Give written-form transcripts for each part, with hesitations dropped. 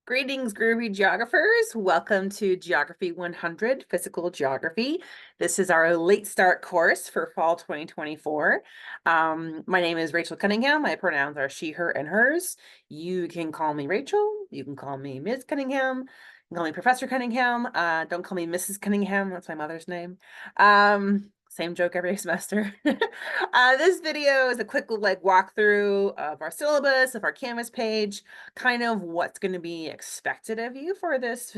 Greetings, groovy geographers. Welcome to Geography 100, Physical Geography. This is our late start course for fall 2024. My name is Rachel Cunningham. My pronouns are she, her, and hers. You can call me Rachel. You can call me Ms. Cunningham. You can call me Professor Cunningham. Don't call me Mrs. Cunningham. That's my mother's name. Same joke every semester. This video is a quick walkthrough of our syllabus, of our Canvas page, kind of what's going to be expected of you for this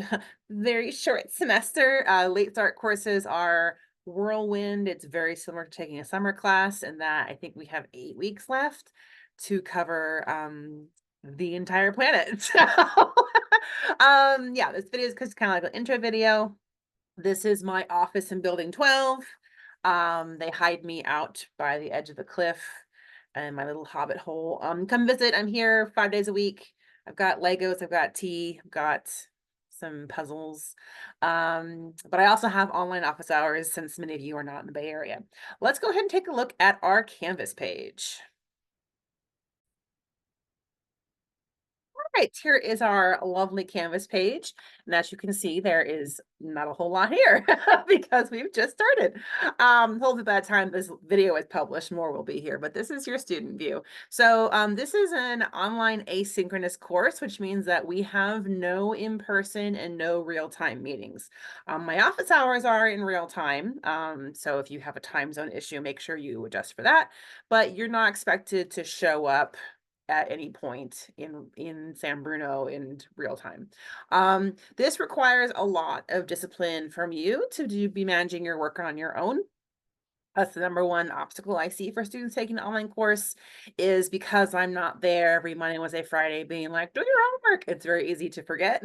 very short semester. Late start courses are whirlwind. It's very similar to taking a summer class, and that I think we have 8 weeks left to cover the entire planet. So yeah, this video is kind of like an intro video. This is my office in building 12. They hide me out by the edge of the cliff and my little hobbit hole. Come visit. I'm here 5 days a week. I've got Legos, I've got tea, I've got some puzzles. But I also have online office hours since many of you are not in the Bay Area. Let's go ahead and take a look at our Canvas page. Right, here is our lovely Canvas page. And as you can see, there is not a whole lot here because we've just started. Hopefully by the time this video is published, more will be here, but this is your student view. So this is an online asynchronous course, which means that we have no in-person and no real-time meetings. My office hours are in real time. So if you have a time zone issue, make sure you adjust for that, but you're not expected to show up at any point in San Bruno in real time. This requires a lot of discipline from you to be managing your work on your own. That's the number one obstacle I see for students taking an online course, is because I'm not there every Monday, Wednesday, Friday being like, do your homework. It's very easy to forget.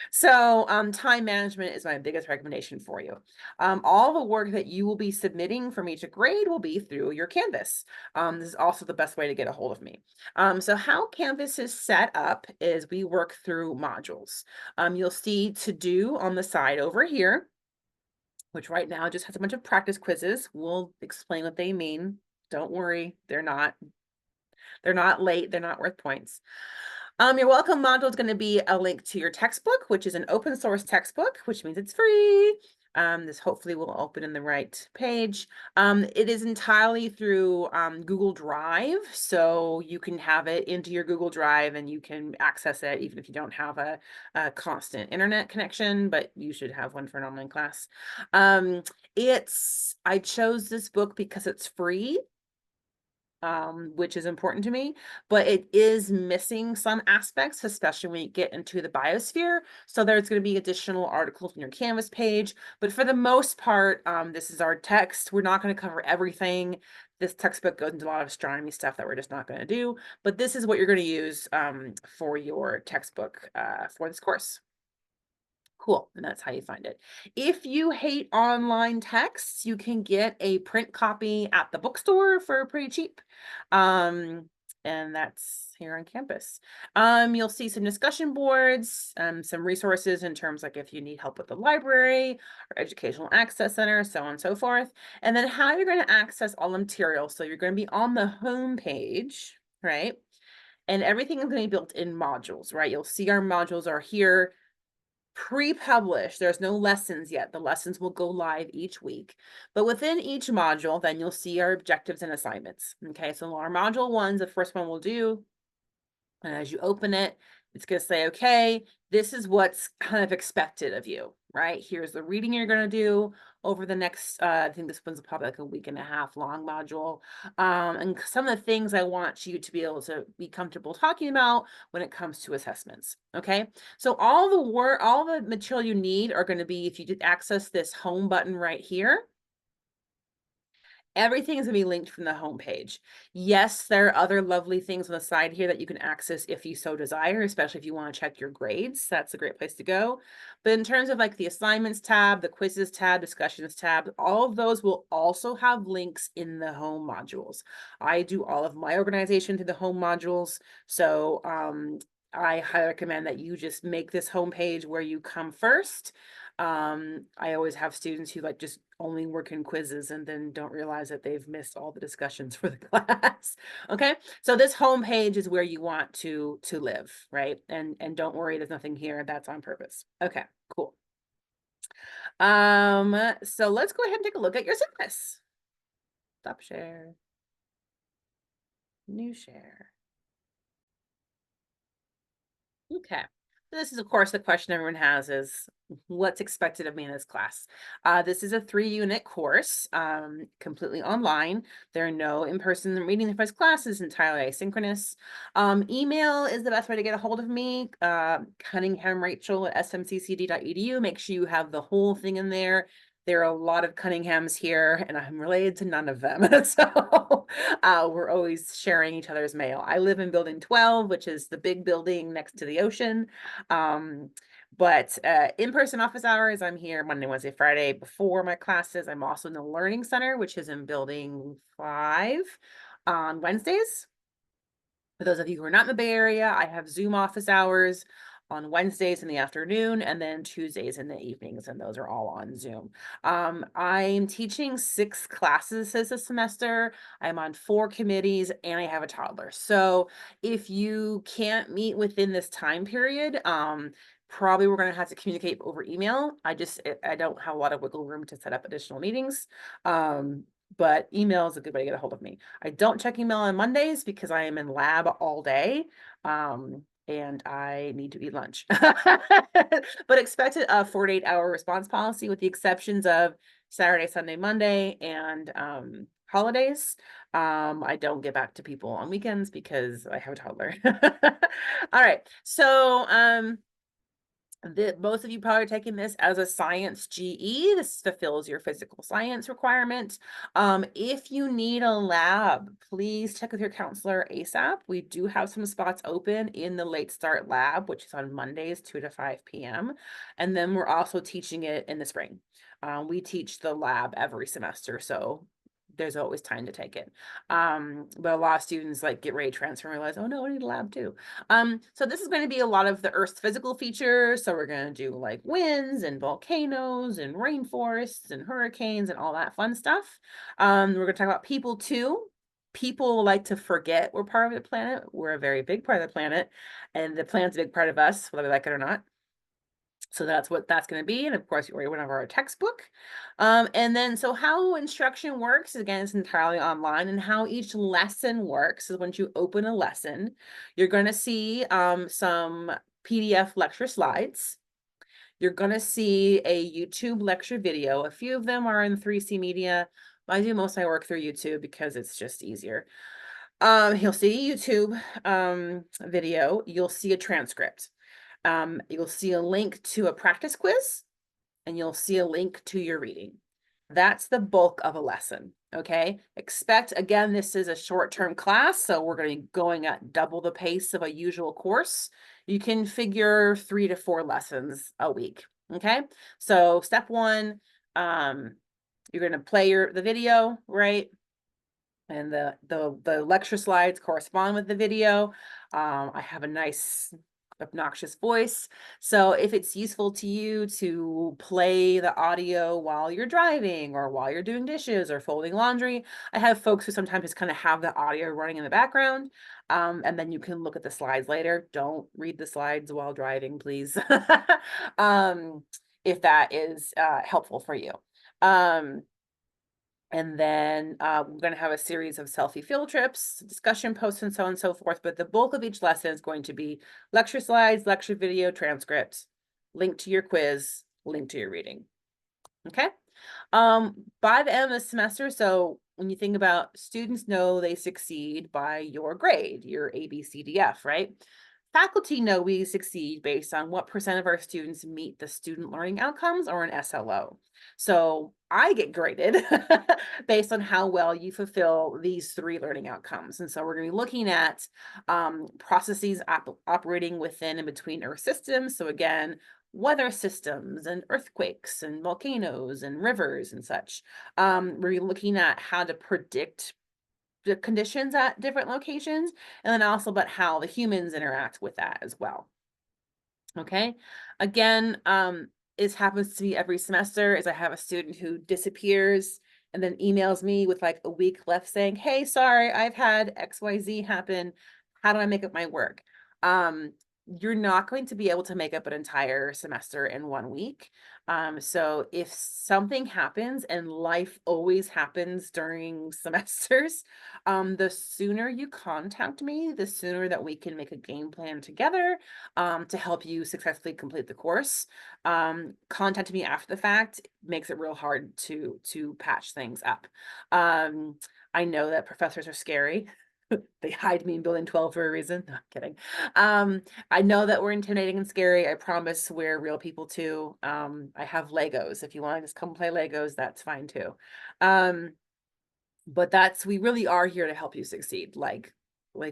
So time management is my biggest recommendation for you. All the work that you will be submitting for me to grade will be through your Canvas. This is also the best way to get a hold of me. So how Canvas is set up is we work through modules. You'll see to do on the side over here, which right now just has a bunch of practice quizzes. We'll explain what they mean. Don't worry, they're not late, they're not worth points. Your welcome module is going to be a link to your textbook, which is an open source textbook, which means it's free. This hopefully will open in the right page. It is entirely through Google Drive, so you can have it into your Google Drive and you can access it even if you don't have a constant internet connection, but you should have one for an online class. I chose this book because it's free, which is important to me, but it is missing some aspects, especially when you get into the biosphere. So there's going to be additional articles on your Canvas page, but for the most part, this is our text. We're not going to cover everything. This textbook goes into a lot of astronomy stuff that we're just not going to do, but this is what you're going to use for your textbook for this course. Cool, and that's how you find it. If you hate online texts, you can get a print copy at the bookstore for pretty cheap. And that's here on campus. You'll see some discussion boards, some resources in terms like if you need help with the library or educational access center, so on and so forth. And then how you're going to access all the material. So you're going to be on the home page, right? And everything is going to be built in modules, right? You'll see our modules are here pre-published. There's no lessons yet. The lessons will go live each week. But within each module, then you'll see our objectives and assignments. Okay, so our module 1's the first one we'll do. And as you open it, it's going to say, okay, this is what's kind of expected of you, right? Here's the reading you're going to do over the next, I think this one's probably like a week and a half long module. And some of the things I want you to be able to be comfortable talking about when it comes to assessments, okay? So all the material you need are going to be, if you did access this home button right here, everything is going to be linked from the home page. Yes, there are other lovely things on the side here that you can access if you so desire, especially if you want to check your grades. That's a great place to go. But in terms of like the assignments tab, the quizzes tab, discussions tab, all of those will also have links in the home modules. I do all of my organization through the home modules. So I highly recommend that you just make this home page where you come first. I always have students who like just only work in quizzes and then don't realize that they've missed all the discussions for the class. Okay, so this home page is where you want to live, right? And don't worry, there's nothing here that's on purpose. Okay, cool. So let's go ahead and take a look at your syllabus. Stop share. New share. Okay. This is, of course, the question everyone has is what's expected of me in this class? This is a 3-unit course, completely online. There are no in-person reading the first classes, entirely asynchronous. Email is the best way to get a hold of me. Cunningham Rachel at smccd.edu. Make sure you have the whole thing in there. There are a lot of Cunninghams here, and I'm related to none of them. So we're always sharing each other's mail. I live in building 12, which is the big building next to the ocean. But in-person office hours, I'm here Monday, Wednesday, Friday before my classes. I'm also in the Learning Center, which is in building 5 on Wednesdays. For those of you who are not in the Bay Area, I have Zoom office hours on Wednesdays in the afternoon and then Tuesdays in the evenings, and those are all on Zoom. I'm teaching 6 classes this semester. I'm on 4 committees and I have a toddler. So if you can't meet within this time period, probably we're going to have to communicate over email. I don't have a lot of wiggle room to set up additional meetings. But email is a good way to get a hold of me. I don't check email on Mondays because I am in lab all day. And I need to eat lunch. But expect a 48-hour response policy with the exceptions of Saturday, Sunday, Monday, and holidays. I don't get back to people on weekends because I have a toddler. All right. So most of you probably are taking this as a science GE. This fulfills your physical science requirement. If you need a lab, please check with your counselor ASAP. We do have some spots open in the late start lab, which is on Mondays, 2 to 5 p.m. And then we're also teaching it in the spring. We teach the lab every semester, so there's always time to take it. But a lot of students like get ready to transfer and realize, oh no, I need a lab too. So this is going to be a lot of the Earth's physical features. So we're going to do like winds and volcanoes and rainforests and hurricanes and all that fun stuff. We're going to talk about people too. People like to forget we're part of the planet. We're a very big part of the planet, and the planet's a big part of us, whether we like it or not. So that's what that's going to be. And of course, you already went over our textbook. And then, so how instruction works, again, it's entirely online, and how each lesson works is once you open a lesson, you're going to see some PDF lecture slides. You're going to see a YouTube lecture video. A few of them are in 3C Media. I do most of my work through YouTube because it's just easier. You'll see a YouTube video. You'll see a transcript. You'll see a link to a practice quiz, and you'll see a link to your reading. That's the bulk of a lesson, okay? Expect, again, this is a short-term class, so we're going to be going at double the pace of a usual course. You can figure 3 to 4 lessons a week, okay? So step 1, you're going to play the video, right? And the lecture slides correspond with the video. I have a nice obnoxious voice, so if it's useful to you to play the audio while you're driving or while you're doing dishes or folding laundry, I have folks who sometimes just kind of have the audio running in the background, and then you can look at the slides later. Don't read the slides while driving, please. If that is helpful for you. And then we're going to have a series of selfie field trips, discussion posts, and so on and so forth. But the bulk of each lesson is going to be lecture slides, lecture video, transcripts, link to your quiz, link to your reading. Okay. By the end of the semester, so when you think about students know they succeed by your grade, your ABCDF, right? Faculty know we succeed based on what % of our students meet the student learning outcomes or an SLO. So I get graded based on how well you fulfill these 3 learning outcomes. And so we're going to be looking at processes operating within and between Earth systems. So again, weather systems and earthquakes and volcanoes and rivers and such. We're looking at how to predict the conditions at different locations, and then also about how the humans interact with that as well. Okay, again, happens to me every semester is I have a student who disappears and then emails me with like a week left saying, hey, sorry, I've had XYZ happen. How do I make up my work? You're not going to be able to make up an entire semester in 1 week. So if something happens, and life always happens during semesters, the sooner you contact me, the sooner that we can make a game plan together to help you successfully complete the course. Contacting me after the fact makes it real hard to patch things up. I know that professors are scary. They hide me in building 12 for a reason. No, I'm kidding. I know that we're intimidating and scary. I promise we're real people too. I have Legos. If you want to just come play Legos, that's fine too. But we really are here to help you succeed. Like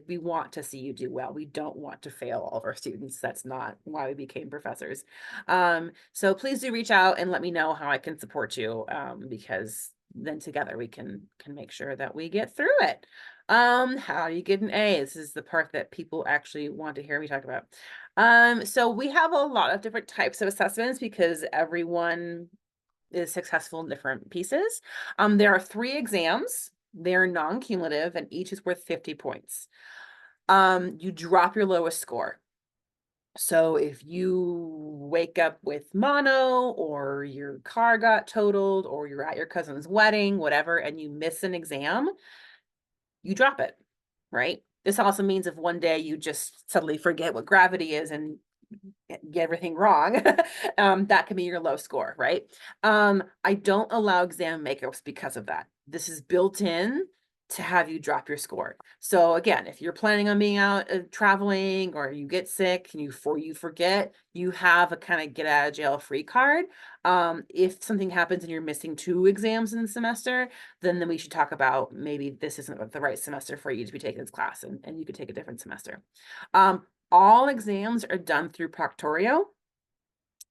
we want to see you do well. We don't want to fail all of our students. That's not why we became professors. So please do reach out and let me know how I can support you, because then together we can make sure that we get through it. How do you get an A? This is the part that people actually want to hear me talk about. So we have a lot of different types of assessments because everyone is successful in different pieces. There are 3 exams. They're non-cumulative and each is worth 50 points. You drop your lowest score. So if you wake up with mono, or your car got totaled, or you're at your cousin's wedding, whatever, and you miss an exam, you drop it, right? This also means if one day you just suddenly forget what gravity is and get everything wrong, that can be your low score, right? I don't allow exam makeups because of that. This is built in to have you drop your score. So again, if you're planning on being out traveling, or you get sick and you forget, you have a kind of get out of jail free card. If something happens and you're missing 2 exams in the semester, then we should talk about maybe this isn't the right semester for you to be taking this class, and you could take a different semester. All exams are done through Proctorio,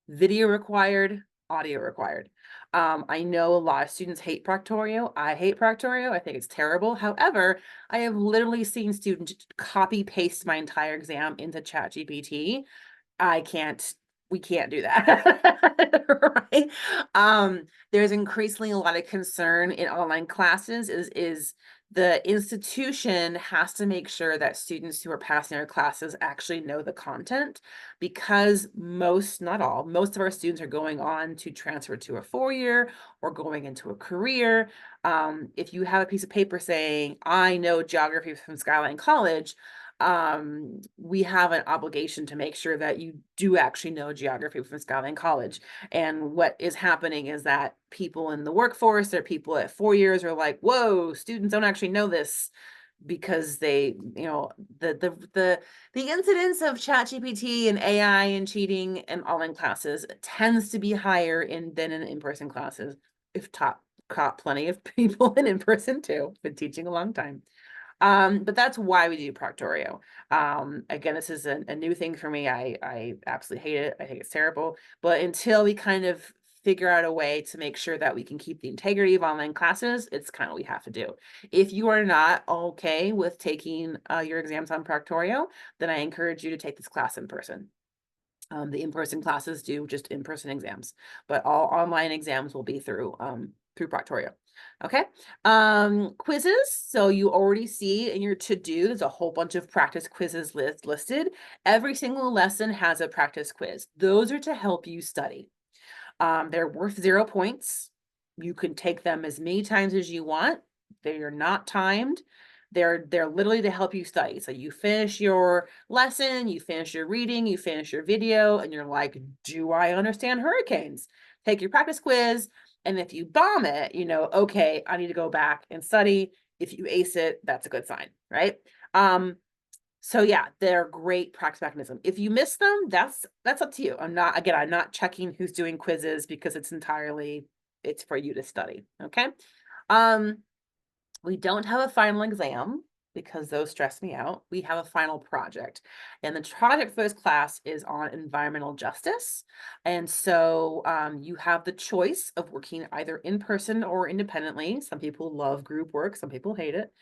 video required, audio required. I know a lot of students hate Proctorio. I hate Proctorio. I think it's terrible. However, I have literally seen students copy paste my entire exam into ChatGPT. We can't do that. Right? There's increasingly a lot of concern in online classes is the institution has to make sure that students who are passing their classes actually know the content, because not all, most of our students are going on to transfer to a 4-year or going into a career. If you have a piece of paper saying, I know geography from Skyline College, we have an obligation to make sure that you do actually know geography from Skyline College. And what is happening is that people in the workforce or people at 4 years are like, whoa, students don't actually know this, because they, the incidence of ChatGPT and AI and cheating and online classes tends to be higher than in in-person classes. If caught plenty of people in person too. Been teaching a long time. But that's why we do Proctorio. Again, this is a new thing for me. I absolutely hate it. I think it's terrible. But until we kind of figure out a way to make sure that we can keep the integrity of online classes, it's kind of what we have to do. If you are not okay with taking your exams on Proctorio, then I encourage you to take this class in person. The in-person classes do just in-person exams, but all online exams will be through Proctorio. Okay. Quizzes. So you already see in your to-do, there's a whole bunch of practice quizzes listed. Every single lesson has a practice quiz. Those are to help you study. They're worth 0 points. You can take them as many times as you want. They are not timed. They're literally to help you study. So you finish your lesson, you finish your reading, you finish your video, and you're like, do I understand hurricanes? Take your practice quiz. And if you bomb it, okay, I need to go back and study. If you ace it, that's a good sign, right? So yeah, they're great practice mechanism. If you miss them, that's up to you. I'm not checking who's doing quizzes, because it's for you to study. Okay. We don't have a final exam because those stress me out. We have a final project, and the project for this class is on environmental justice. And so you have the choice of working either in person or independently. Some people love group work, some people hate it.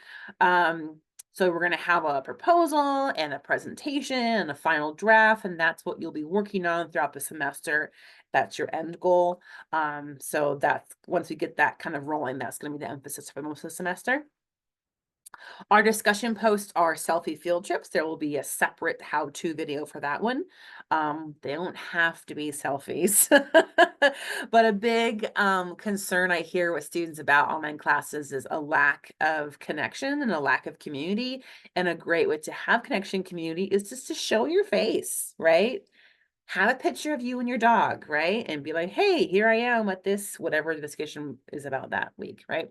So we're going to have a proposal and a presentation and a final draft, and that's what you'll be working on throughout the semester. That's your end goal. So that's once we get that kind of rolling, that's going to be the emphasis for most of the semester. Our discussion posts are selfie field trips. There will be a separate how-to video for that one. They don't have to be selfies, but a big concern I hear with students about online classes is a lack of connection and a lack of community. And a great way to have connection community is just to show your face, right? Have a picture of you and your dog, right? And be like, hey, here I am at this, whatever the discussion is about that week, right?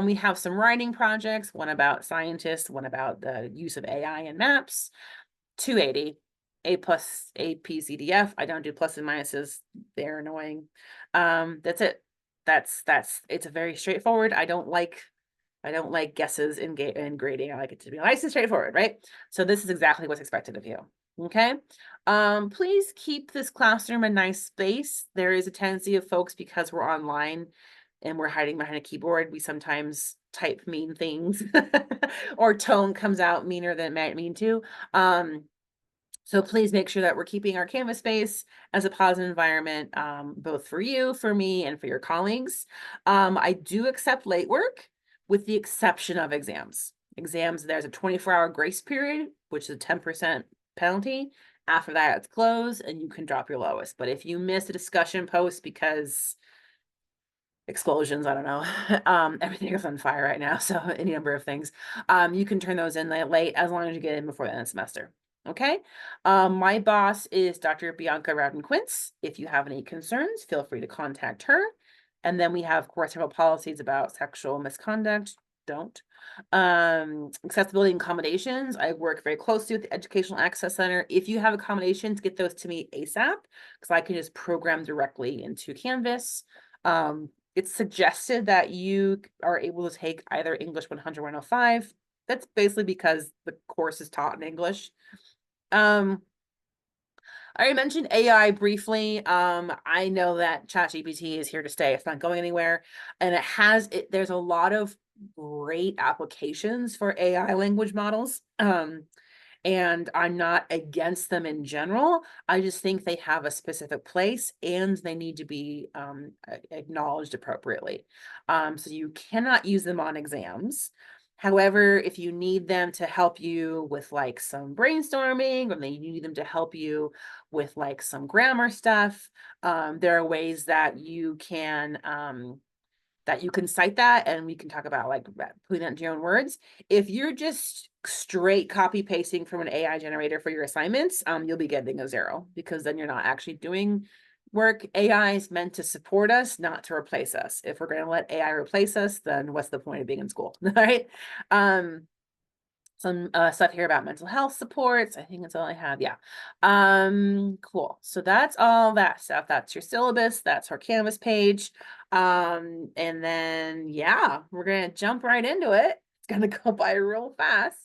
We have some writing projects, one about scientists, one about the use of AI and maps, 280, A plus APCDF. I don't do plus and minuses. They're annoying. That's it. It's a very straightforward. I don't like guesses in grading. I like it to be nice and straightforward, right? So this is exactly what's expected of you. Okay. Please keep this classroom a nice space. There is a tendency of folks, because we're online and we're hiding behind a keyboard, we sometimes type mean things or tone comes out meaner than it might mean to. So please make sure that we're keeping our Canvas space as a positive environment, both for you, for me, and for your colleagues. I do accept late work with the exception of exams. Exams, there's a 24-hour grace period, which is a 10% penalty. After that, it's closed and you can drop your lowest. But if you miss a discussion post because explosions, I don't know, everything is on fire right now, so any number of things, you can turn those in late as long as you get in before the end of the semester. Okay. My boss is Dr. Bianca Rowden-Quince. If you have any concerns, feel free to contact her. And then we have, of course, several policies about sexual misconduct. Don't. Accessibility and accommodations. I work very closely with the Educational Access Center. If you have accommodations, get those to me ASAP, because I can just program directly into Canvas. It's suggested that you are able to take either English 100 or 105. That's basically because the course is taught in English. I already mentioned AI briefly. I know that ChatGPT is here to stay. It's not going anywhere. And there's a lot of great applications for AI language models. And I'm not against them in general. I just think they have a specific place and they need to be acknowledged appropriately. So you cannot use them on exams. However, if you need them to help you with like some brainstorming, or you need them to help you with like some grammar stuff, there are ways that you can cite that, and we can talk about like putting that into your own words. If you're just straight copy pasting from an AI generator for your assignments, you'll be getting a 0, because then you're not actually doing work. AI is meant to support us, not to replace us. If we're going to let AI replace us, then what's the point of being in school? Right? Some stuff here about mental health supports. I think that's all I have. Yeah. Cool. So that's all that stuff. That's your syllabus. That's our Canvas page. And then, yeah, we're going to jump right into it. It's going to go by real fast.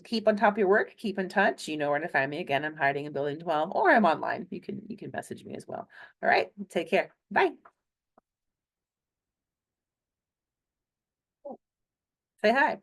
Keep on top of your work. Keep in touch. You know where to find me. Again, I'm hiding in building 12, or I'm online. You can message me as well. All right. Take care. Bye. Say hi.